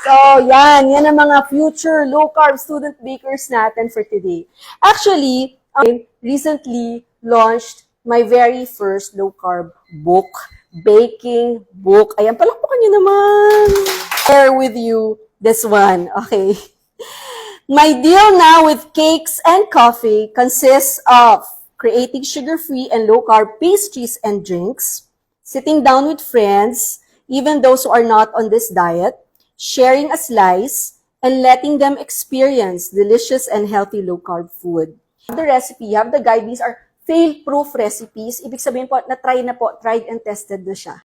So, yan ang mga future low-carb student bakers natin for today. Actually, recently launched my very first low-carb book, baking book. Ayan, palakpakan nyo naman. Share with you this one, okay? My deal now with cakes and coffee consists of creating sugar-free and low-carb pastries and drinks, sitting down with friends, even those who are not on this diet, sharing a slice, and letting them experience delicious and healthy low-carb food. The recipe, you have the guide. These are fail-proof recipes. Ibig sabihin po, na-try na po, tried and tested na siya.